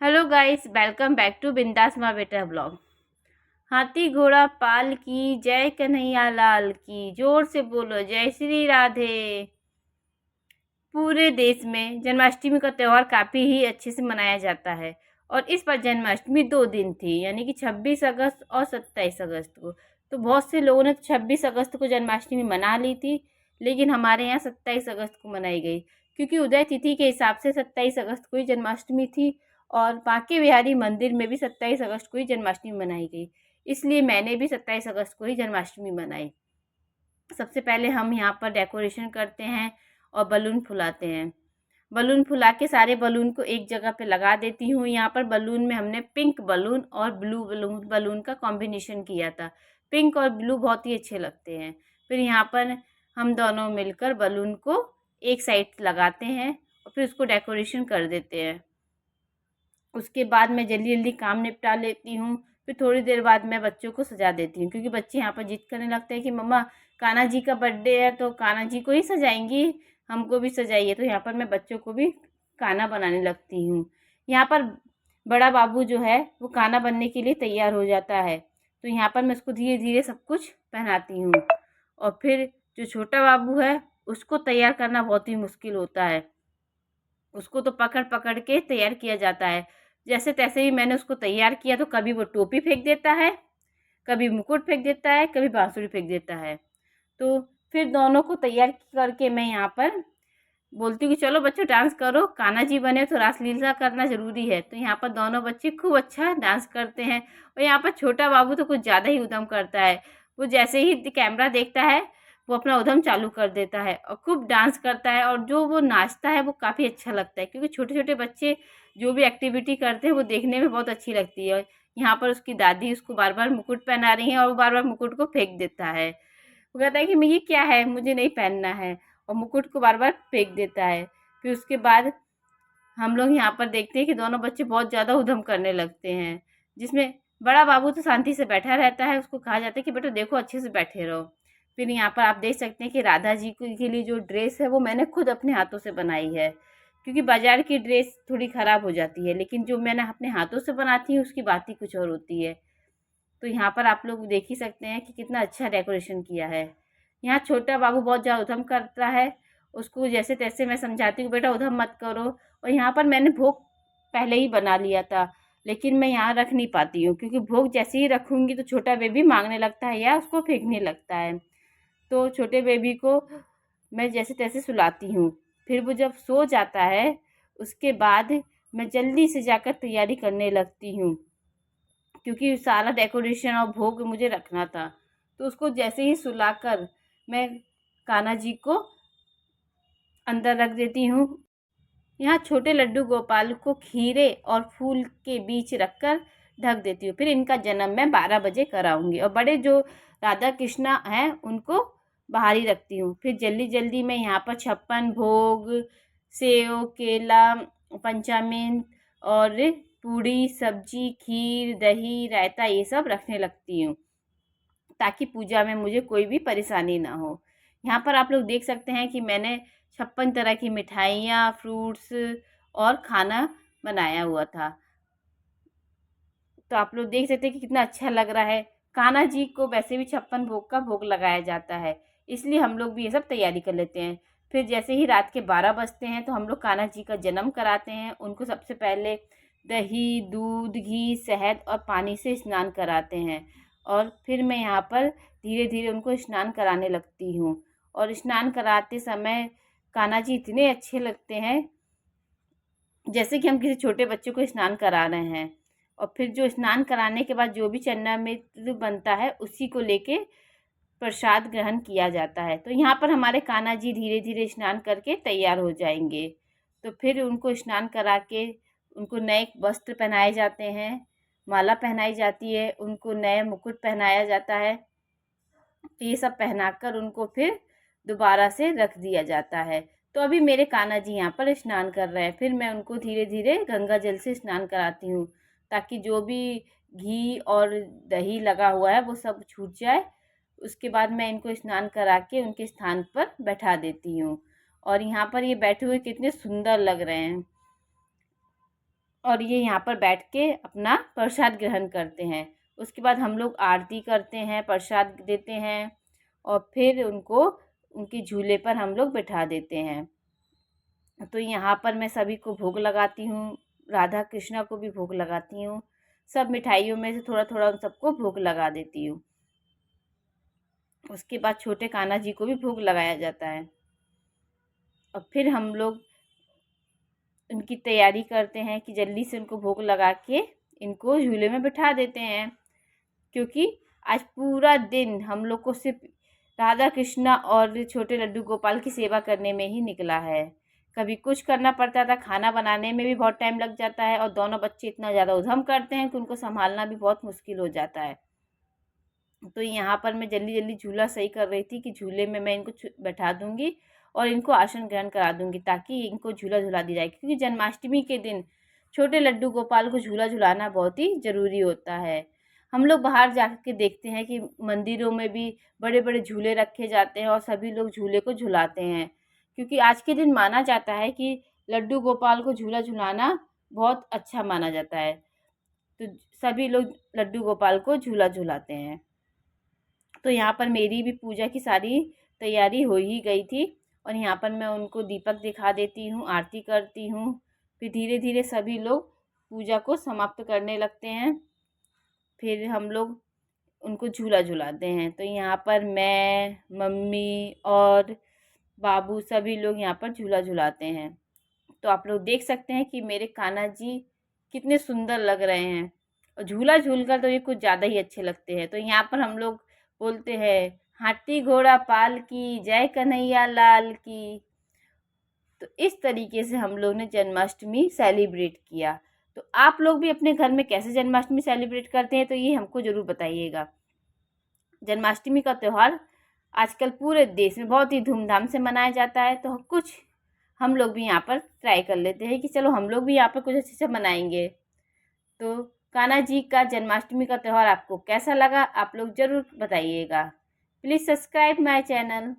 Hello guys, welcome back to Bindass Maa बेटा blog. हाथी घोड़ा पाल की जय, कन्हैया लाल की, जोर से बोलो जय श्री राधे। पूरे देश में जन्माष्टमी का त्यौहार काफ़ी ही अच्छे से मनाया जाता है और इस बार जन्माष्टमी 2 दिन थी, यानी कि 26 अगस्त और 27 अगस्त को। तो बहुत से लोगों ने 26 अगस्त को जन्माष्टमी मना ली थी, लेकिन हमारे यहाँ 27 अगस्त को मनाई गई, क्योंकि उदय तिथि के हिसाब से 27 अगस्त को ही जन्माष्टमी थी और बांके बिहारी मंदिर में भी 27 अगस्त को ही जन्माष्टमी मनाई गई। इसलिए मैंने भी 27 अगस्त को ही जन्माष्टमी मनाई। सबसे पहले हम यहाँ पर डेकोरेशन करते हैं और बलून फुलाते हैं। बलून फुला के सारे बलून को एक जगह पे लगा देती हूँ। यहाँ पर बलून में हमने पिंक बलून और ब्लू बलून का कॉम्बिनेशन किया था। पिंक और ब्लू बहुत ही अच्छे लगते हैं। फिर यहाँ पर हम दोनों मिलकर बलून को एक साइड लगाते हैं और फिर उसको डेकोरेशन कर देते हैं। उसके बाद मैं जल्दी जल्दी काम निपटा लेती हूँ। फिर थोड़ी देर बाद मैं बच्चों को सजा देती हूँ, क्योंकि बच्चे यहाँ पर जिद करने लगते हैं कि मम्मा कान्हा जी का बर्थडे है तो कान्हा जी को ही सजाएंगी, हमको भी सजाइए। तो यहाँ पर मैं बच्चों को भी कान्हा बनाने लगती हूँ। यहाँ पर बड़ा बाबू जो है वो कान्हा बनने के लिए तैयार हो जाता है, तो यहाँ पर मैं उसको धीरे धीरे सब कुछ पहनाती हूँ। और फिर जो छोटा बाबू है उसको तैयार करना बहुत ही मुश्किल होता है। उसको तो पकड़ पकड़ के तैयार किया जाता है। जैसे तैसे ही मैंने उसको तैयार किया तो कभी वो टोपी फेंक देता है, कभी मुकुट फेंक देता है, कभी बांसुरी फेंक देता है। तो फिर दोनों को तैयार करके मैं यहाँ पर बोलती हूँ कि चलो बच्चों डांस करो, कान्हा जी बने तो रासलीला करना ज़रूरी है। तो यहाँ पर दोनों बच्चे खूब अच्छा डांस करते हैं और यहाँ पर छोटा बाबू तो कुछ ज़्यादा ही उद्यम करता है। वो जैसे ही कैमरा देखता है वो अपना उद्यम चालू कर देता है और खूब डांस करता है, और जो वो नाचता है वो काफ़ी अच्छा लगता है, क्योंकि छोटे छोटे बच्चे जो भी एक्टिविटी करते हैं वो देखने में बहुत अच्छी लगती है। यहाँ पर उसकी दादी उसको बार बार मुकुट पहना रही हैं और वो बार बार मुकुट को फेंक देता है। वो कहता है कि मैं ये क्या है, मुझे नहीं पहनना है, और मुकुट को बार बार फेंक देता है। फिर उसके बाद हम लोग यहाँ पर देखते हैं कि दोनों बच्चे बहुत ज़्यादा उधम करने लगते हैं, जिसमें बड़ा बाबू तो शांति से बैठा रहता है। उसको कहा जाता है कि बेटा देखो अच्छे से बैठे रहो। फिर यहाँ पर आप देख सकते हैं कि राधा जी के लिए जो ड्रेस है वो मैंने खुद अपने हाथों से बनाई है, क्योंकि बाजार की ड्रेस थोड़ी ख़राब हो जाती है, लेकिन जो मैंने अपने हाथों से बनाती हूँ उसकी बात ही कुछ और होती है। तो यहाँ पर आप लोग देख ही सकते हैं कि कितना अच्छा डेकोरेशन किया है। यहाँ छोटा बाबू बहुत ज़्यादा उधम करता है, उसको जैसे तैसे मैं समझाती हूँ बेटा उधम मत करो। और यहाँ पर मैंने भोग पहले ही बना लिया था, लेकिन मैं यहाँ रख नहीं पाती हूँ, क्योंकि भोग जैसे ही रखूँगी तो छोटा बेबी मांगने लगता है या उसको फेंकने लगता है। तो छोटे बेबी को मैं जैसे तैसे सुलाती हूँ। फिर वो जब सो जाता है उसके बाद मैं जल्दी से जाकर तैयारी करने लगती हूँ, क्योंकि सारा डेकोरेशन और भोग मुझे रखना था। तो उसको जैसे ही सुलाकर मैं कान्हा जी को अंदर रख देती हूँ। यहाँ छोटे लड्डू गोपाल को खीरे और फूल के बीच रखकर ढक देती हूँ। फिर इनका जन्म मैं 12 बजे कराऊंगी और बड़े जो राधा कृष्णा हैं उनको बाहर ही रखती हूँ। फिर जल्दी जल्दी मैं यहाँ पर 56 भोग, सेव, केला, पंचामृत और पूड़ी, सब्जी, खीर, दही, रायता ये सब रखने लगती हूँ, ताकि पूजा में मुझे कोई भी परेशानी ना हो। यहाँ पर आप लोग देख सकते हैं कि मैंने 56 तरह की मिठाइयाँ, फ्रूट्स और खाना बनाया हुआ था। तो आप लोग देख सकते हैं कि कितना अच्छा लग रहा है। कान्हा जी को वैसे भी 56 भोग का भोग लगाया जाता है, इसलिए हम लोग भी ये सब तैयारी कर लेते हैं। फिर जैसे ही रात के 12 बजते हैं तो हम लोग कान्हा जी का जन्म कराते हैं। उनको सबसे पहले दही, दूध, घी, शहद और पानी से स्नान कराते हैं, और फिर मैं यहाँ पर धीरे धीरे उनको स्नान कराने लगती हूँ। और स्नान कराते समय कान्हा जी इतने अच्छे लगते हैं जैसे कि हम किसी छोटे बच्चे को स्नान करा रहे हैं। और फिर जो स्नान कराने के बाद जो भी चन्नामृत बनता है उसी को लेके प्रसाद ग्रहण किया जाता है। तो यहाँ पर हमारे कान्हा जी धीरे धीरे स्नान करके तैयार हो जाएंगे। तो फिर उनको स्नान करा के उनको नए वस्त्र पहनाए जाते हैं, माला पहनाई जाती है, उनको नए मुकुट पहनाया जाता है। ये सब पहनाकर उनको फिर दोबारा से रख दिया जाता है। तो अभी मेरे कान्हा जी यहाँ पर स्नान कर रहे हैं। फिर मैं उनको धीरे धीरे गंगा जल से स्नान कराती हूँ, ताकि जो भी घी और दही लगा हुआ है वो सब छूट जाए। उसके बाद मैं इनको स्नान करा के उनके स्थान पर बैठा देती हूँ। और यहाँ पर ये बैठे हुए कितने सुंदर लग रहे हैं। और ये यहाँ पर बैठ के अपना प्रसाद ग्रहण करते हैं। उसके बाद हम लोग आरती करते हैं, प्रसाद देते हैं और फिर उनको उनके झूले पर हम लोग बिठा देते हैं। तो यहाँ पर मैं सभी को भोग लगाती हूँ, राधा कृष्णा को भी भोग लगाती हूँ। सब मिठाइयों में से थोड़ा थोड़ा उन सबको भोग लगा देती हूँ। उसके बाद छोटे कान्हा जी को भी भोग लगाया जाता है और फिर हम लोग उनकी तैयारी करते हैं कि जल्दी से उनको भोग लगा के इनको झूले में बिठा देते हैं, क्योंकि आज पूरा दिन हम लोग को सिर्फ राधा कृष्णा और छोटे लड्डू गोपाल की सेवा करने में ही निकला है। कभी कुछ करना पड़ता था, खाना बनाने में भी बहुत टाइम लग जाता है और दोनों बच्चे इतना ज़्यादा उधम करते हैं कि उनको संभालना भी बहुत मुश्किल हो जाता है। तो यहाँ पर मैं जल्दी जल्दी झूला सही कर रही थी कि झूले में मैं इनको बैठा दूँगी और इनको आसन ग्रहण करा दूँगी ताकि इनको झूला झुला दी जाए, क्योंकि जन्माष्टमी के दिन छोटे लड्डू गोपाल को झूला झुलाना बहुत ही ज़रूरी होता है। हम लोग बाहर जा के देखते हैं कि मंदिरों में भी बड़े बड़े झूले रखे जाते हैं और सभी लोग झूले को झुलाते हैं, क्योंकि आज के दिन माना जाता है कि लड्डू गोपाल को झूला झुलाना बहुत अच्छा माना जाता है। तो सभी लोग लड्डू गोपाल को झूला झुलाते हैं। तो यहाँ पर मेरी भी पूजा की सारी तैयारी हो ही गई थी और यहाँ पर मैं उनको दीपक दिखा देती हूँ, आरती करती हूँ। फिर धीरे धीरे सभी लोग पूजा को समाप्त करने लगते हैं। फिर हम लोग उनको झूला झुलाते हैं। तो यहाँ पर मैं, मम्मी और बाबू सभी लोग यहाँ पर झूला झुलाते हैं। तो आप लोग देख सकते हैं कि मेरे कान्हा जी कितने सुंदर लग रहे हैं और झूला झूलकर तो ये कुछ ज़्यादा ही अच्छे लगते हैं। तो यहाँ पर हम लोग बोलते हैं, हाथी घोड़ा पाल की जय कन्हैया लाल की। तो इस तरीके से हम लोग ने जन्माष्टमी सेलिब्रेट किया। तो आप लोग भी अपने घर में कैसे जन्माष्टमी सेलिब्रेट करते हैं तो ये हमको ज़रूर बताइएगा। जन्माष्टमी का त्यौहार आजकल पूरे देश में बहुत ही धूमधाम से मनाया जाता है, तो कुछ हम लोग भी यहाँ पर ट्राई कर लेते हैं कि चलो हम लोग भी यहाँ पर कुछ अच्छे से मनाएंगे। तो कान्हा जी का जन्माष्टमी का त्यौहार आपको कैसा लगा, आप लोग ज़रूर बताइएगा। Please subscribe my channel.